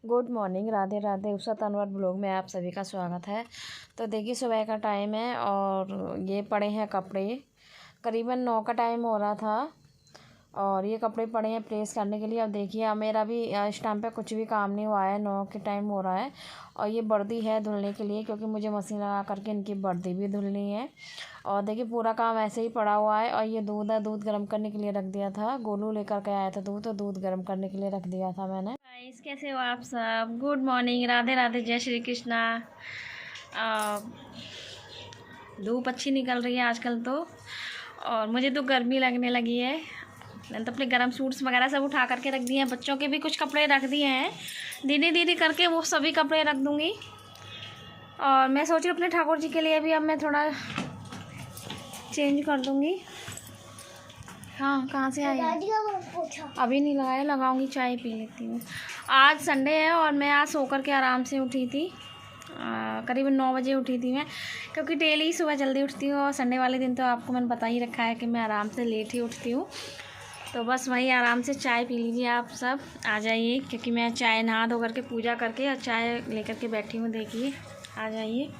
Good morning, Radhe Radhe. Usha Tanwar blog में आप सभी का स्वागत है। तो देखिए सुबह का टाइम है और ये पड़े हैं कपड़े। करीबन 9 का टाइम हो रहा था और ये कपड़े पड़े हैं प्रेस करने के लिए। अब देखिए अब मेरा भी इस टाइम पे कुछ भी काम नहीं हुआ है, 9 के टाइम हो रहा है। और ये वर्दी है धुलने के लिए, क्योंकि मुझे मशीन लगा करके इनकी वर्दी भी धुलनी है। और देखिए पूरा काम ऐसे ही पड़ा हुआ है। और ये दूध है, दूध गर्म करने के लिए रख दिया था। गोलू लेकर के आया था दूध, तो दूध गर्म करने के लिए रख दिया था मैंने। गाइस कैसे हो आप सब? गुड मॉर्निंग, राधे राधे, जय श्री कृष्णा। धूप अच्छी निकल रही है आजकल तो, और मुझे तो गर्मी लगने लगी है। मैंने तो अपने गर्म सूट्स वगैरह सब उठा करके रख दिए हैं। बच्चों के भी कुछ कपड़े रख दिए हैं, धीरे धीरे करके वो सभी कपड़े रख दूँगी। और मैं सोच रही हूँ अपने ठाकुर जी के लिए भी अब मैं थोड़ा चेंज कर दूँगी। हाँ, कहाँ से आई? अभी नहीं लगाया, लगाऊंगी, चाय पी लेती हूँ। आज संडे है और मैं आज सो कर के आराम से उठी थी। करीबन 9 बजे उठी थी मैं, क्योंकि डेली सुबह जल्दी उठती हूँ। और संडे वाले दिन तो आपको मैंने बता ही रखा है कि मैं आराम से लेट ही उठती हूँ। तो बस वही आराम से चाय पी लीजिए आप सब, आ जाइए, क्योंकि मैं चाय नहा धो करके पूजा करके और चाय लेकर के बैठी हूँ। देखिए आ जाइए।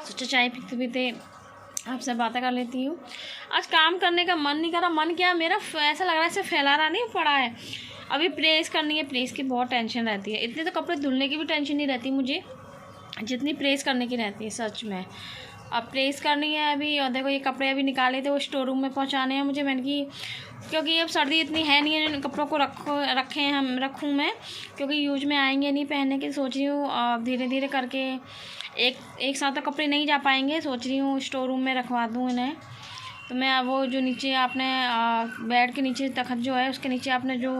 सोचो चाय पीते पीते आपसे बातें कर लेती हूँ। आज काम करने का मन नहीं कर रहा। मन क्या, मेरा ऐसा लग रहा है ऐसे फैला रहा नहीं पड़ा है। अभी प्रेस करनी है, प्रेस की बहुत टेंशन रहती है। इतने तो कपड़े धुलने की भी टेंशन नहीं रहती मुझे जितनी प्रेस करने की रहती है, सच में। अब प्रेस करनी है अभी। और देखो ये कपड़े अभी निकाले थे, वो स्टोर रूम में पहुँचाने हैं मुझे। मैंने की क्योंकि अब सर्दी इतनी है नहीं है, कपड़ों को रखूँ मैं, क्योंकि यूज में आएंगे नहीं पहनने के। सोच रही हूँ धीरे धीरे करके एक साथ तो कपड़े नहीं जा पाएंगे। सोच रही हूँ स्टोर रूम में रखवा दूँ इन्हें। तो मैं वो जो नीचे आपने बेड के नीचे तखत जो है उसके नीचे आपने जो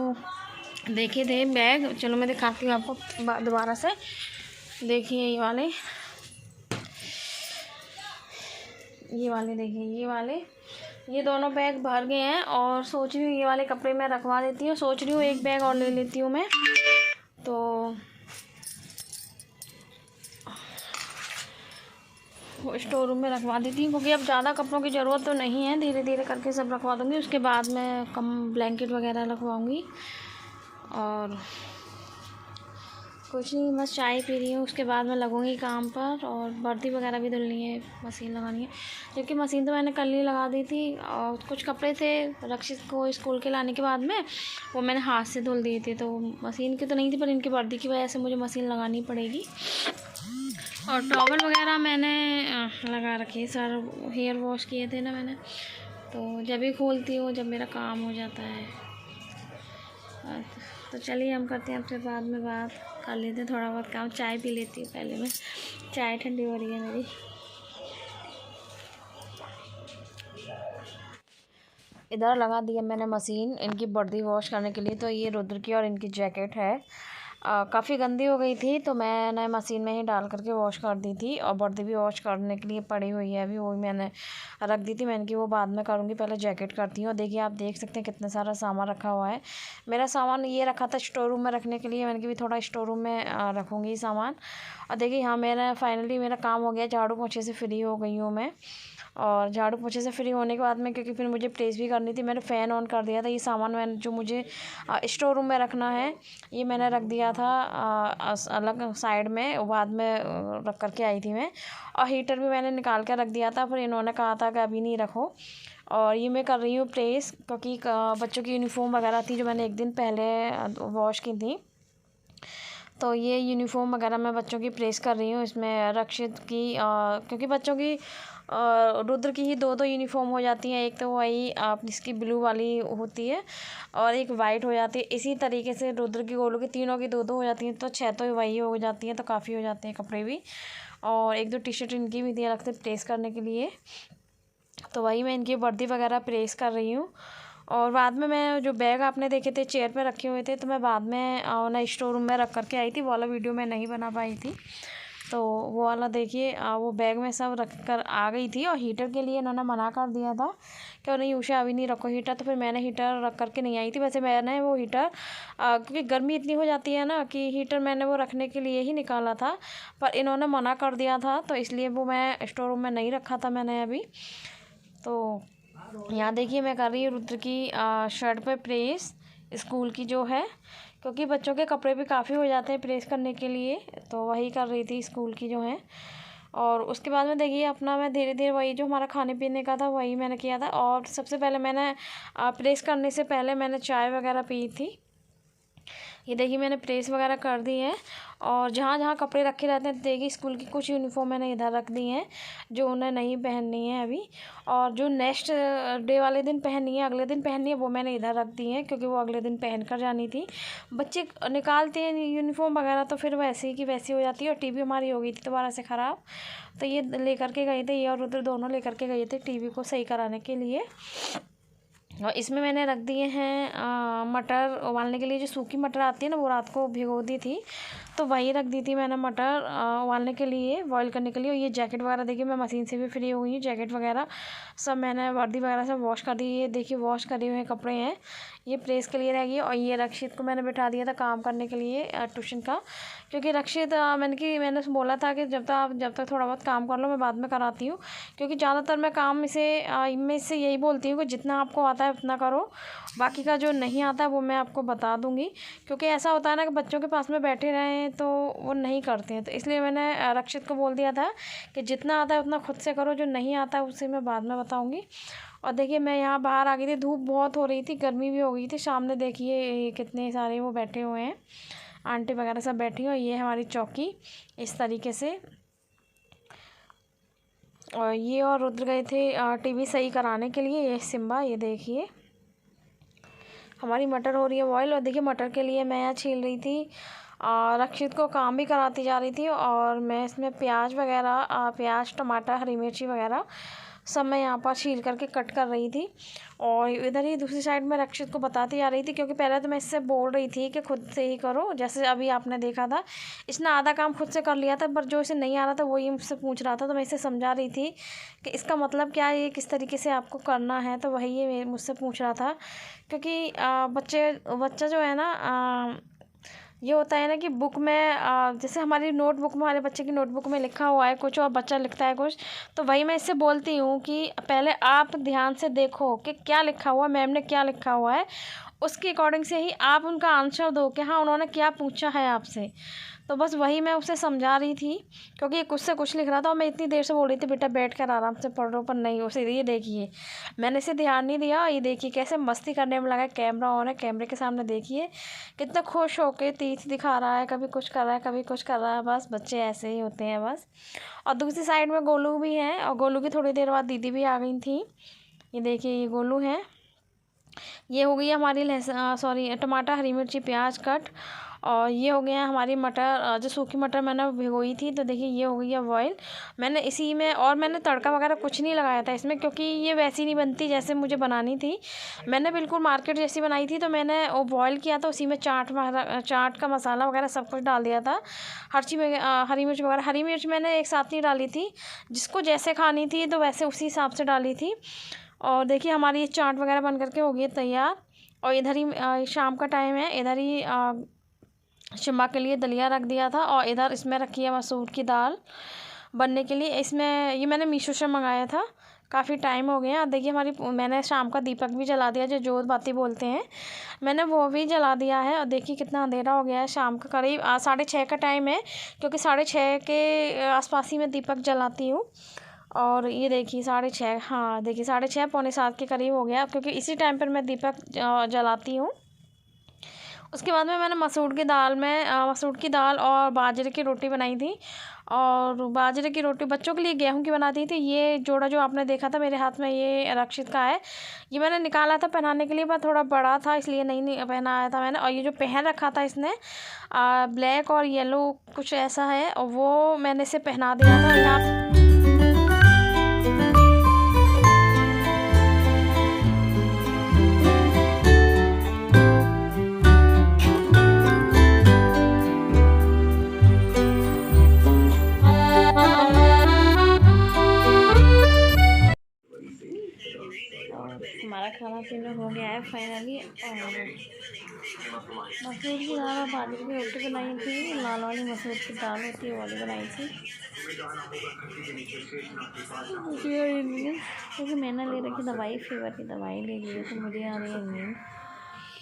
देखे थे बैग, चलो मैं दिखाती हूँ आपको दोबारा से। देखिए ये वाले देखिए ये दोनों बैग भर गए हैं। और सोच रही हूँ ये वाले कपड़े मैं रखवा देती हूँ। सोच रही हूँ एक बैग और ले लेती हूँ मैं, तो स्टोर रूम में रखवा देती हूँ, क्योंकि अब ज़्यादा कपड़ों की ज़रूरत तो नहीं है। धीरे धीरे करके सब रखवा दूँगी। उसके बाद मैं कम ब्लैंकेट वगैरह रखवाऊँगी। और कुछ नहीं, बस चाय पी रही हूँ। उसके बाद मैं लगूँगी काम पर। और वर्दी वगैरह भी धुलनी है, मशीन लगानी है, क्योंकि मशीन तो मैंने कल ही लगा दी थी। और कुछ कपड़े थे रक्षित को स्कूल के लाने के बाद में, वो मैंने हाथ से धुल दिए थे। तो मशीन की तो नहीं थी, पर इनकी वर्दी की वजह से मुझे मशीन लगानी पड़ेगी। और टॉवल वगैरह मैंने लगा रखी है, सर हेयर वॉश किए थे ना मैंने, तो जब भी खोलती हूँ जब मेरा काम हो जाता है। तो चलिए हम करते हैं आपसे बाद में बात, कर लेते हैं थोड़ा बहुत काम। चाय पी लेती हूँ पहले मैं, चाय ठंडी हो रही है मेरी। इधर लगा दिया मैंने मशीन इनकी वर्दी वॉश करने के लिए। तो ये रुद्र की और इनकी जैकेट है, काफ़ी गंदी हो गई थी, तो मैंने मशीन में ही डाल करके वॉश कर दी थी। और वर्दी भी वॉश करने के लिए पड़ी हुई है अभी, वो मैंने रख दी थी। मैंने कि वो बाद में करूँगी, पहले जैकेट करती हूँ। देखिए आप देख सकते हैं कितना सारा सामान रखा हुआ है। मेरा सामान ये रखा था स्टोर रूम में रखने के लिए, मैंने कि भी थोड़ा स्टोर रूम में रखूँगी सामान। और देखिए हाँ, मेरा फाइनली मेरा काम हो गया, झाड़ू पोछे से फ्री हो गई हूँ मैं। और झाड़ू पोछे से फ्री होने के बाद में, क्योंकि फिर मुझे प्रेस भी करनी थी, मैंने फ़ैन ऑन कर दिया था। ये सामान मैंने जो मुझे स्टोर रूम में रखना है, ये मैंने रख दिया था अलग साइड में, बाद में रख करके आई थी मैं। और हीटर भी मैंने निकाल कर रख दिया था, फिर इन्होंने कहा था कि अभी नहीं रखो। और ये मैं कर रही हूँ प्रेस, क्योंकि बच्चों की यूनिफॉर्म वगैरह थी जो मैंने एक दिन पहले वॉश की थी। तो ये यूनिफॉर्म वगैरह मैं बच्चों की प्रेस कर रही हूँ। इसमें रक्षित की क्योंकि बच्चों की रुद्र की ही 2-2 यूनिफॉर्म हो जाती हैं। एक तो वही इसकी ब्लू वाली होती है और एक वाइट हो जाती है। इसी तरीके से रुद्र की, गोलू की, तीनों की 2-2 हो जाती हैं, तो 6 तो वही हो जाती हैं, तो काफ़ी हो जाते हैं कपड़े भी। और 1-2 टी शर्ट इनकी भी दिया रखते प्रेस करने के लिए। तो वही मैं इनकी वर्दी वगैरह प्रेस कर रही हूँ। और बाद में मैं जो बैग आपने देखे थे चेयर पे रखे हुए थे, तो मैं बाद में ना स्टोर रूम में रख करके आई थी। वो वाला वीडियो मैं नहीं बना पाई थी, तो वो वाला देखिए वो बैग में सब रख कर आ गई थी। और हीटर के लिए इन्होंने मना कर दिया था कि नहीं उषा अभी नहीं रखो हीटर, तो फिर मैंने हीटर रख करके नहीं आई थी। वैसे मैंने वो हीटर क्योंकि गर्मी इतनी हो जाती है ना, कि हीटर मैंने वो रखने के लिए ही निकाला था, पर इन्होंने मना कर दिया था, तो इसलिए वो मैं स्टोर रूम में नहीं रखा था मैंने अभी। तो यहाँ देखिए मैं कर रही हूँ रुद्र की शर्ट पे प्रेस। स्कूल की जो है, क्योंकि बच्चों के कपड़े भी काफ़ी हो जाते हैं प्रेस करने के लिए, तो वही कर रही थी स्कूल की जो है। और उसके बाद में देखिए अपना मैं धीरे धीरे वही जो हमारा खाने पीने का था वही मैंने किया था। और सबसे पहले मैंने प्रेस करने से पहले मैंने चाय वगैरह पी थी। ये देखिए मैंने प्रेस वगैरह कर दी है। और जहाँ जहाँ कपड़े रखे रहते हैं देखिए स्कूल की कुछ यूनिफॉर्म मैंने इधर रख दी हैं जो उन्हें नहीं पहननी है अभी, और जो नेक्स्ट डे वाले दिन पहननी है, अगले दिन पहननी है, वो मैंने इधर रख दी हैं क्योंकि वो अगले दिन पहन कर जानी थी। बच्चे निकालते हैं यूनिफॉर्म वगैरह तो फिर वैसे ही की वैसी हो जाती है। और टीवी हमारी हो गई थी दोबारा से ख़राब, तो ये लेकर के गए थे, ये और उधर दोनों लेकर के गए थे टीवी को सही कराने के लिए। और इसमें मैंने रख दिए हैं मटर उबालने के लिए। जो सूखी मटर आती है ना वो रात को भिगो दी थी, तो वही रख दी थी मैंने मटर उबालने के लिए, बॉईल करने के लिए। और ये जैकेट वगैरह देखिए मैं मशीन से भी फ्री हुई हूँ, जैकेट वगैरह सब मैंने वर्दी वगैरह सब वॉश कर दी। ये देखिए वॉश करे हुए कपड़े हैं, ये प्रेस के लिए रहेगी। और ये रक्षित को मैंने बिठा दिया था काम करने के लिए ट्यूशन का, क्योंकि रक्षित मैंने बोला था कि जब तक थोड़ा बहुत काम कर लो मैं बाद में कराती हूँ, क्योंकि ज़्यादातर मैं काम मैं इससे यही बोलती हूँ कि जितना आपको आता है उतना करो, बाकी का जो नहीं आता है वो मैं आपको बता दूँगी। क्योंकि ऐसा होता है ना कि बच्चों के पास में बैठे रहें तो वो नहीं करते हैं, तो इसलिए मैंने रक्षित को बोल दिया था कि जितना आता है उतना खुद से करो, जो नहीं आता है उसे मैं बाद में बताऊँगी। और देखिए मैं यहाँ बाहर आ गई थी, धूप बहुत हो रही थी, गर्मी भी हो गई थी। सामने देखिए कितने सारे वो बैठे हुए हैं, आंटी वगैरह सब बैठी हुई। ये हमारी चौकी इस तरीके से। और ये और रुद्र गए थे टीवी सही कराने के लिए। ये सिम्बा, ये देखिए हमारी मटर हो रही है बॉयल। और देखिए मटर के लिए मैं यहाँ छील रही थी, रक्षित को काम भी कराती जा रही थी। और मैं इसमें प्याज वगैरह प्याज टमाटर हरी मिर्ची वगैरह सब मैं यहाँ पर छील करके कट कर रही थी। और इधर ही दूसरी साइड में रक्षित को बताती जा रही थी, क्योंकि पहले तो मैं इससे बोल रही थी कि खुद से ही करो, जैसे अभी आपने देखा था इसने आधा काम खुद से कर लिया था, पर जो इसे नहीं आ रहा था वही मुझसे पूछ रहा था। तो मैं इसे समझा रही थी कि इसका मतलब क्या है, ये किस तरीके से आपको करना है, तो वही ये मुझसे पूछ रहा था। क्योंकि बच्चा जो है ना, ये होता है ना कि बुक में जैसे हमारी नोटबुक में, हमारे बच्चे की नोटबुक में लिखा हुआ है कुछ और बच्चा लिखता है कुछ, तो वही मैं इससे बोलती हूँ कि पहले आप ध्यान से देखो कि क्या लिखा हुआ है, मैम ने क्या लिखा हुआ है, उसके अकॉर्डिंग से ही आप उनका आंसर दो कि हाँ उन्होंने क्या पूछा है आपसे। तो बस वही मैं उसे समझा रही थी, क्योंकि ये कुछ से कुछ लिख रहा था और मैं इतनी देर से बोल रही थी बेटा बैठ कर आराम से पढ़ लो, पर नहीं, उसे ये देखिए मैंने इसे ध्यान नहीं दिया। ये देखिए कैसे मस्ती करने में लगा, कैमरा ऑन है, कैमरे के सामने देखिए कितना खुश होके तीत दिखा रहा है, कभी कुछ कर रहा है कभी कुछ कर रहा है। बस बच्चे ऐसे ही होते हैं बस। और दूसरी साइड में गोलू भी है, और गोलू की थोड़ी देर बाद दीदी भी आ गई थी। ये देखिए ये गोलू है। ये हो गई हमारी सॉरी टमाटर हरी मिर्ची प्याज कट। और ये हो गया हमारी मटर, जो सूखी मटर मैंने भिगोई थी, तो देखिए ये हो गई है बॉयल। मैंने इसी में, और मैंने तड़का वगैरह कुछ नहीं लगाया था इसमें, क्योंकि ये वैसी नहीं बनती जैसे मुझे बनानी थी। मैंने बिल्कुल मार्केट जैसी बनाई थी, तो मैंने वो बॉयल किया था, उसी में चाट का मसाला वगैरह सब कुछ डाल दिया था। हर चीज़ में हरी मिर्च मैंने एक साथ नहीं डाली थी, जिसको जैसे खानी थी तो वैसे उसी हिसाब से डाली थी। और देखिए हमारी ये चाट वगैरह बन करके हो गई है तैयार। और इधर ही शाम का टाइम है, इधर ही शिमा के लिए दलिया रख दिया था। और इधर इसमें रखी है मसूर की दाल बनने के लिए। इसमें ये मैंने मीशो से मंगाया था, काफ़ी टाइम हो गया। देखिए मैंने शाम का दीपक भी जला दिया, जो जोत बाती बोलते हैं, मैंने वो भी जला दिया है। और देखिए कितना अंधेरा हो गया है, शाम का करीब 6:30 का टाइम है, क्योंकि 6:30 के आसपास ही मैं दीपक जलाती हूँ। और ये देखिए 6:30, हाँ देखिए 6:30 पौने 7 के करीब हो गया, क्योंकि इसी टाइम पर मैं दीपक जलाती हूँ। उसके बाद में मैंने मसूर की दाल और बाजरे की रोटी बनाई थी। और बाजरे की रोटी बच्चों के लिए गेहूं की बनाती थी। ये जोड़ा जो आपने देखा था मेरे हाथ में, ये रक्षित का है। ये मैंने निकाला था पहनाने के लिए, पर थोड़ा बड़ा था इसलिए नहीं पहनाया था मैंने। और ये जो पहन रखा था इसने ब्लैक और येलो कुछ ऐसा है, और वो मैंने इसे पहना दिया था यहाँ। हमारा खाना पीना हो गया है फाइनली। और मसूर की दाल और बाजरे की रोटी बनाई थी, लाल वाली मसूर की दाल होती है वाली बनाई थी। क्योंकि मैंने ले रखी दवाई, फीवर की दवाई ले ली है, तो मुझे आ रही है नींद।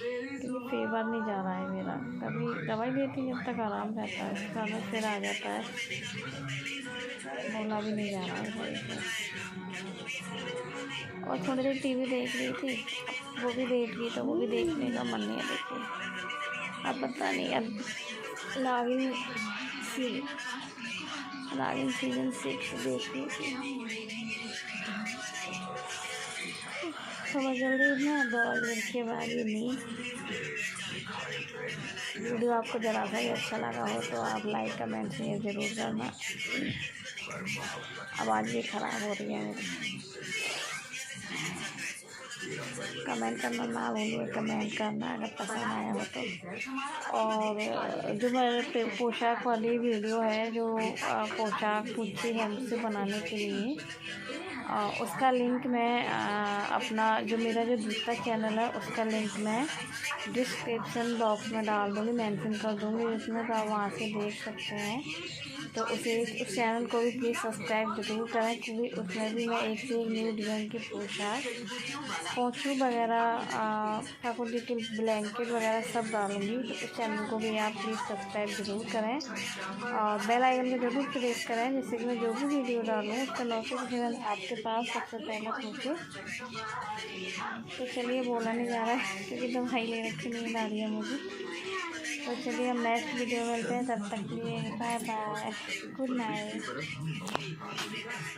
क्योंकि फेवर नहीं जा रहा है मेरा। कभी दवाई लेती जब तक आराम रहता है, उसके बाद फिर आ जाता है, बोला भी नहीं जा रहा है सही से। और थोड़ी देर टीवी देख रही थी, वो भी देख रही तो वो भी देखने का मन नहीं है देखिए। अब पता नहीं, अब नागिन सीजन 6 देख रही थी। थोड़ा जल्दी उठना है, 2 बजे के बाद ये नींद। वीडियो आपको ज़रा सा भी अच्छा लगा हो तो आप लाइक कमेंट शेयर ज़रूर करना। आवाज़ भी ख़राब हो रही है मेरी। कमेंट करना ना भूलिए, कमेंट करना अगर पसंद आया हो तो। और जो मेरे पोशाक वाली वीडियो है, जो पोशाक पूछी है मुझसे बनाने के लिए, उसका लिंक मैं अपना जो मेरा जो दूसरा चैनल है उसका लिंक मैं डिस्क्रिप्शन बॉक्स में डाल दूँगी, मेंशन कर दूँगी उसमें, तो आप वहाँ से देख सकते हैं। तो उस चैनल को भी प्लीज़ सब्सक्राइब ज़रूर करें, क्योंकि उसमें भी मैं एक से एक न्यू डिज़ाइन की पोशाक, पोंछू वगैरह, ठाकुर जी के ब्लैंकेट वगैरह सब डालूँगी। तो उस चैनल को भी आप प्लीज़ सब्सक्राइब ज़रूर करें और बेल आइकन को ज़रूर प्रेस करें, जिससे कि मैं जो भी वीडियो डालूँ उसका नोटिफिकेशन आपके पास सबसे पहले पहुँचे। तो चलिए, बोला नहीं जा रहा है क्योंकि दवाई ले रखी, नींद आ रही है मुझे। तो चलिए हम नेक्स्ट वीडियो मिलते हैं, तब तक के लिए बाय बाय, गुड नाइट।